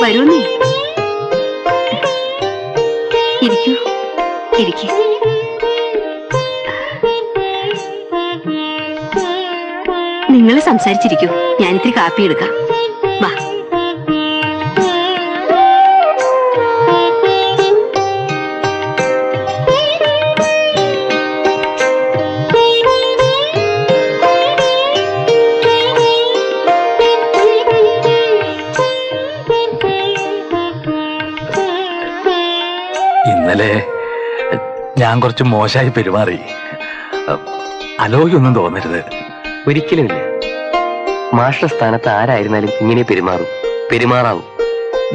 വരൂന്നേ. ഇരിക്കൂ, ഇരിക്കൂ. നിങ്ങൾ സംസാരിച്ചിരിക്കൂ, ഞാനിത്തിരി കാപ്പി എടുക്കാം. വാ. ഇന്നലെ ഞാൻ കുറച്ച് മോശമായി പെരുമാറി. അലോകിയൊന്നും തോന്നരുത്. ഒരിക്കലുമില്ല. മാഷ്ട സ്ഥാനത്ത് ആരായിരുന്നാലും ഇങ്ങനെ പെരുമാറാവും.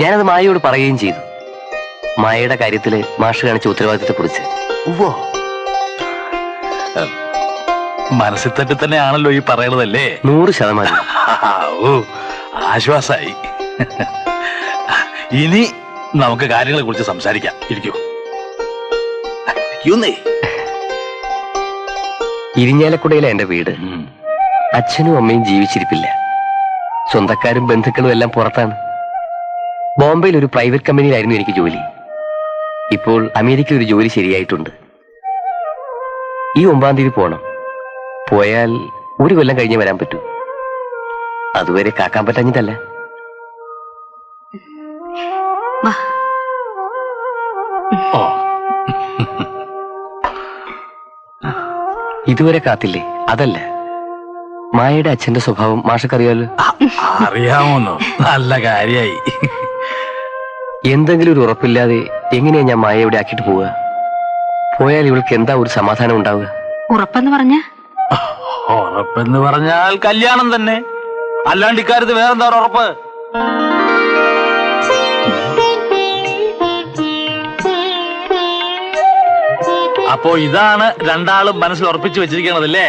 ഞാനത് മായയോട് പറയുകയും ചെയ്തു. മായയുടെ കാര്യത്തില് മാഷ് കാണിച്ച ഉത്തരവാദിത്തത്തെ കുറിച്ച്. മനസ്സിൽ തട്ടി തന്നെയാണല്ലോ ഈ പറയണതല്ലേ? 100%. ഓ, ആശ്വാസായി. ഇനി നമുക്ക് കാര്യങ്ങളെ കുറിച്ച് സംസാരിക്കാം. ഇരിക്കൂ. ഇരിഞ്ഞാലക്കുടയിലെ എന്റെ വീട്. അച്ഛനും അമ്മയും ജീവിച്ചിരിപ്പില്ല. സ്വന്തക്കാരും ബന്ധുക്കളും എല്ലാം പുറത്താണ്. ബോംബെയിൽ ഒരു പ്രൈവറ്റ് കമ്പനിയിലായിരുന്നു എനിക്ക് ജോലി. ഇപ്പോൾ അമേരിക്കയിൽ ഒരു ജോലി ശരിയായിട്ടുണ്ട്. ഈ 9-ാം തീയതി പോണം. പോയാൽ 1 കൊല്ലം കഴിഞ്ഞേ വരാൻ പറ്റൂ. അതുവരെ കാക്കാൻ പറ്റാഞ്ഞിട്ടല്ല. ഇതുവരെ കാത്തില്ലേ? അതല്ല, മായയുടെ അച്ഛന്റെ സ്വഭാവം മാഷക്കറിയാലോ. അറിയാമോന്നോ? നല്ല കാര്യായി. എന്തെങ്കിലും ഒരു ഉറപ്പില്ലാതെ എങ്ങനെയാ ഞാൻ മായ ഇവിടെ ആക്കിയിട്ട് പോവുക? പോയാൽ ഇവൾക്ക് എന്താ ഒരു സമാധാനം ഉണ്ടാവുക? ഉറപ്പെന്ന് പറഞ്ഞാൽ കല്യാണം തന്നെ. അല്ലാണ്ട് ഇക്കാര്യത്ത് വേറെന്താ ഉറപ്പ്? അപ്പോ ഇതാണ് രണ്ടാളും മനസ്സിൽ ഉറപ്പിച്ചു വെച്ചിരിക്കണതല്ലേ?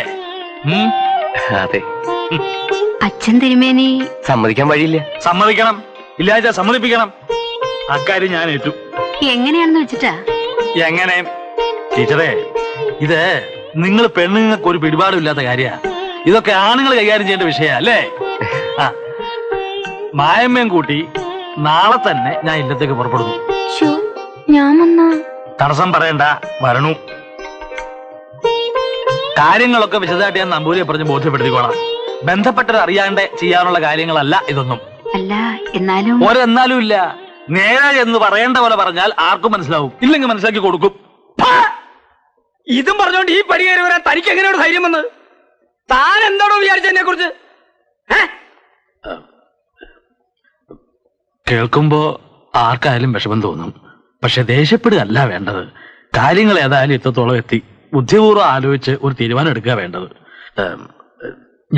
അതെ. അച്ഛൻ തിരുമേനി സമ്മതിക്കാൻ വഴിയില്ല. സമ്മതിക്കണം. ഇല്ലാച്ച സമ്മതിപ്പിക്കണം. അക്കാര്യം ഞാൻ ഏറ്റു. എങ്ങനെയാണെന്ന് വെച്ചിട്ടാ? എങ്ങനെ ടീച്ചറെ, ഇത് നിങ്ങൾ പെണ്ണുങ്ങൾക്ക് ഒരു പിടിപാടും ഇല്ലാത്ത കാര്യ. ഇതൊക്കെ ആണുങ്ങൾ കൈകാര്യം ചെയ്യേണ്ട വിഷയ അല്ലേ? മായമ്മയും കൂട്ടി നാളെ തന്നെ ഞാൻ ഇല്ലത്തേക്ക് പുറപ്പെടുന്നു. തടസ്സം പറയണ്ട, വരണു. കാര്യങ്ങളൊക്കെ വിശദമായിട്ട് ഞാൻ നമ്പൂരിയെ പറഞ്ഞ് ബോധ്യപ്പെടുത്തിക്കോളാം. ബന്ധപ്പെട്ടവർ അറിയാണ്ട് ചെയ്യാനുള്ള കാര്യങ്ങളല്ല ഇതൊന്നും. അല്ല, എന്നാലും ഒരെന്നാലും ഇല്ല. നേരെ എന്ന് പറയേണ്ട പോലെ പറഞ്ഞാൽ ആർക്കും മനസ്സിലാവും. ഇല്ലെങ്കിൽ മനസ്സിലാക്കി കൊടുക്കും. ഇതും പറഞ്ഞോണ്ട് ഈ പരിഹാരം വരാൻ തനിക്ക് എങ്ങനെയാണ് ധൈര്യം വന്നത്? താൻ എന്താണോ വിചാരിച്ചതിനെ കുറിച്ച്? കേൾക്കുമ്പോ ആർക്കായാലും വിഷമം തോന്നും. പക്ഷെ ദേഷ്യപ്പെടുകയല്ല വേണ്ടത്. കാര്യങ്ങൾ ഏതായാലും ഇത്രത്തോളം എത്തി. ബുദ്ധിപൂർവ്വം ആലോചിച്ച് ഒരു തീരുമാനം എടുക്കുക വേണ്ടത്.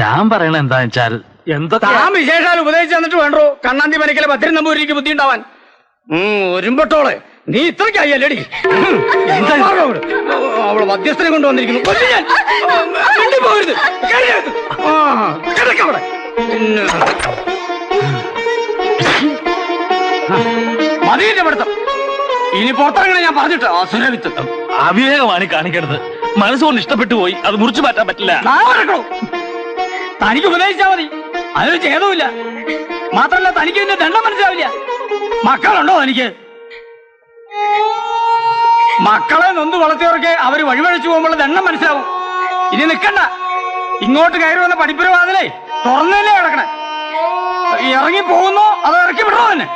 ഞാൻ പറയണ എന്താന്ന് വെച്ചാൽ, എന്തൊക്കെ വിശേഷാൽ ഉപദേശിച്ചു തന്നിട്ട് വേണ്ടോ കണ്ണാന്തി മനക്കലെ ഭദ്രൻ നമ്പൂരിക്ക് ബുദ്ധി ഉണ്ടാവാൻ? ഒരുമ്പട്ടോളെ, നീ ഇത്രയ്ക്കായില്ലേടി? അവള് മധ്യസ്ഥനെ കൊണ്ടുവന്നിരിക്കുന്നു. മതിയുടെ പഠിത്തം ഇനി പുറത്തിറങ്ങണ ഞാൻ പറഞ്ഞിട്ട്. അസുരവിത്ത് അവിവേകമാണ് കാണിക്കരുത്. മനസ്സുകൊണ്ട് ഇഷ്ടപ്പെട്ടു പോയി, അത് മുറിച്ചു മാറ്റാൻ പറ്റില്ല. തനിക്ക് ഉപദേശിച്ചാ മതി, അതിന് ഛേദമില്ല. മാത്രല്ല തനിക്ക് ഇതിന്റെ ദണ്ഡം മനസ്സിലാവില്ല. മക്കളുണ്ടോ തനിക്ക്? മക്കളെ നൊന്ത് വളർത്തിയവർക്ക് അവര് വഴിവഴിച്ചു പോകുമ്പോൾ ദണ്ഡം മനസ്സിലാവും. ഇനി നിക്കണ്ട. ഇങ്ങോട്ട് കയറി വന്ന പഠിപ്പുരവാതിലേ തുറന്നല്ലേ കിടക്കണേ. ഇറങ്ങി പോകുന്നോ അതോ ഇറക്കി വിടണോ തന്നെ?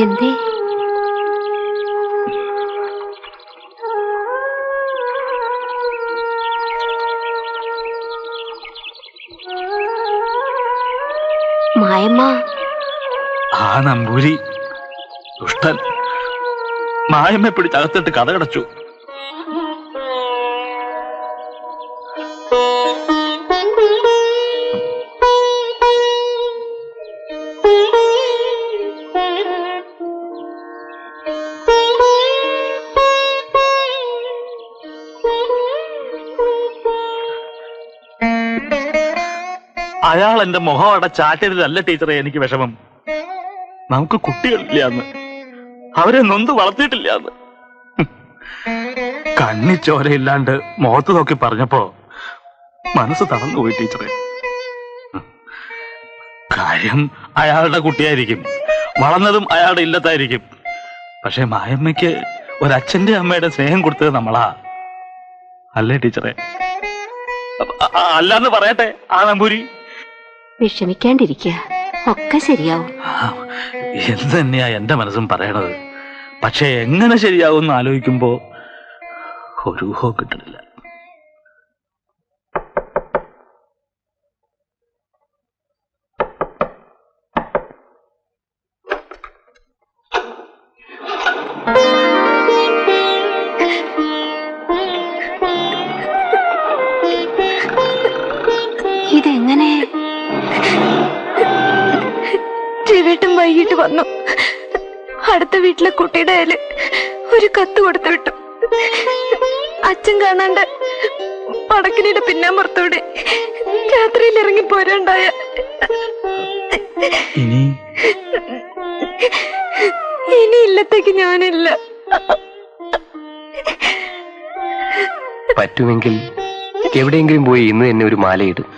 എന്തേ? മായമ്മ. ആ നമ്പൂരി ദുഷ്ടൻ മായമ്മയെ പിടിച്ചകത്തിട്ട് കഥകടച്ചു. അയാൾ എന്റെ മുഖം അവിടെ ചാറ്റരുതല്ല ടീച്ചറെ എനിക്ക് വിഷമം. നമുക്ക് കുട്ടികളില്ലാന്ന്, അവരെ നൊന്ത് വളർത്തിയിട്ടില്ലാന്ന്. കണ്ണി ചോരയില്ലാണ്ട് മുഖത്ത് നോക്കി പറഞ്ഞപ്പോ മനസ്സ് തളർന്നുപോയി ടീച്ചറെ. കാര്യം അയാളുടെ കുട്ടിയായിരിക്കും, വളർന്നതും അയാളുടെ ഇല്ലത്തായിരിക്കും. പക്ഷെ മായമ്മയ്ക്ക് ഒരച്ഛന്റെ അമ്മയുടെ സ്നേഹം കൊടുത്തത് നമ്മളാ, അല്ലേ ടീച്ചറെ? അല്ലാന്ന് പറയട്ടെ ആ നമ്പൂരി. വിഷമിക്കാണ്ടിരിക്കുക, ഒക്കെ ശരിയാവും. എന്ത് തന്നെയാ എന്റെ മനസ്സും പറയണത്. പക്ഷെ എങ്ങനെ ശരിയാവും എന്ന് ആലോചിക്കുമ്പോ ഒരു ഊഹവും കിട്ടുന്നില്ല. ഇതെങ്ങനെ? രവിയേട്ടൻ വൈകിട്ട് വന്നു. അടുത്ത വീട്ടിലെ കുട്ടിയുടെ കയ്യില് ഒരു കത്ത് കൊടുത്തു വിട്ടു. അച്ഛൻ കാണാണ്ട് പടക്കിനിയുടെ പിന്നാമ്പുറത്തോടെ രാത്രിയിൽ ഇറങ്ങി പോരാണ്ടായ. ഇനി ഇല്ലത്തേക്ക് ഞാനില്ല. പറ്റുമെങ്കിൽ എവിടെയെങ്കിലും പോയി ഇന്ന് തന്നെ ഒരു മാലയിടും.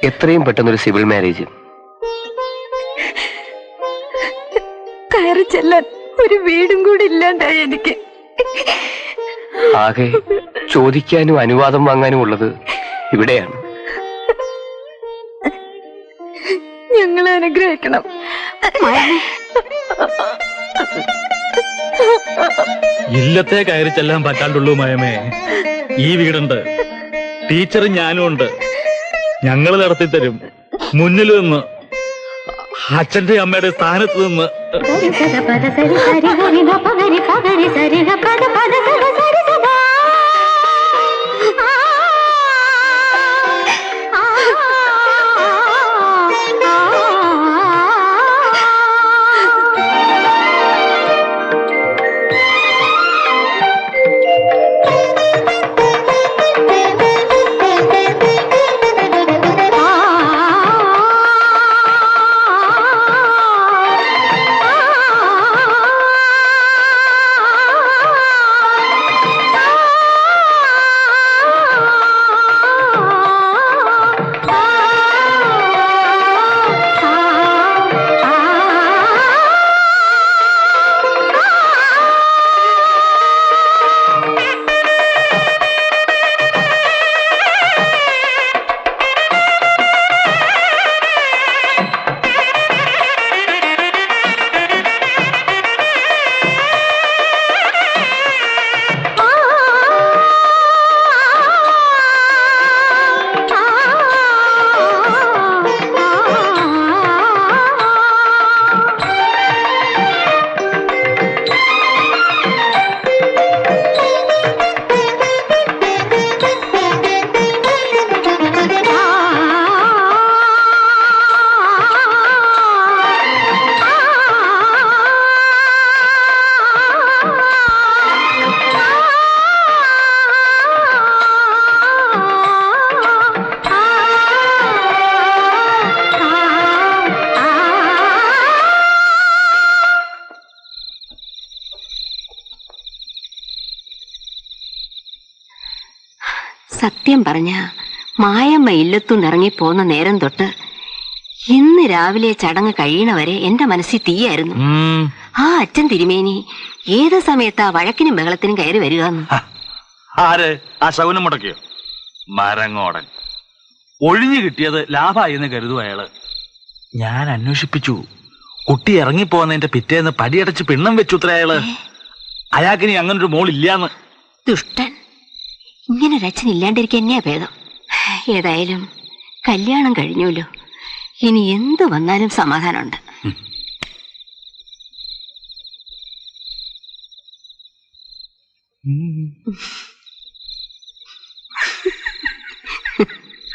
എത്രയും പെട്ടെന്നൊരു സിവിൽ മാരേജ്. കയറി ചെല്ലാൻ ഒരു വീടും കൂടി ഇല്ലാണ്ടായി എനിക്ക്. ആകെ ചോദിക്കാനും അനുവാദം വാങ്ങാനും ഉള്ളത് ഇവിടെയാണ്. ഞങ്ങളെ അനുഗ്രഹിക്കണം. ഇല്ലത്തെ കയറി ചെല്ലാൻ പറ്റാണ്ടുള്ളൂ മയമേ. ഈ വീടുണ്ട്, ടീച്ചറും ഞാനും ഉണ്ട്. ഞങ്ങൾ നടത്തിത്തരും. മുന്നിൽ നിന്ന്, അച്ഛന്റെ അമ്മയുടെ സ്ഥാനത്ത് നിന്ന്. സത്യം പറഞ്ഞ മായമ്മ ഇല്ലത്തുനിന്ന് ഇറങ്ങിപ്പോന്ന നേരം തൊട്ട് ഇന്ന് രാവിലെ ചടങ്ങ് കഴിയണവരെ എന്റെ മനസ്സിൽ തീയായിരുന്നു. ആ അച്ഛൻ തിരുമേനി ഏത് സമയത്താ വഴക്കിനും ബഹളത്തിനും കയറി വരിക? ആര്? ആ ശകുനം മുടക്കിയോ? മരങ്ങോടൻ. ഒഴിഞ്ഞു കിട്ടിയത് ലാഭമായി എന്ന് കരുതും അയാള്. ഞാൻ അന്വേഷിപ്പിച്ചു. കുട്ടി ഇറങ്ങിപ്പോന്നതിന്റെ പിറ്റേന്ന് പടിയടച്ച് പിണ്ണം വെച്ചു അത്ര അയാള്. അയാൾക്കിനി അങ്ങനൊരു മോളില്ലാന്ന്. ദുഷ്ടൻ. ഇങ്ങനൊരു അച്ഛൻ ഇല്ലാണ്ടിരിക്കുക തന്നെയാ ഭേദം. ഏതായാലും കല്യാണം കഴിഞ്ഞല്ലോ, ഇനി എന്തു വന്നാലും സമാധാനമുണ്ട്.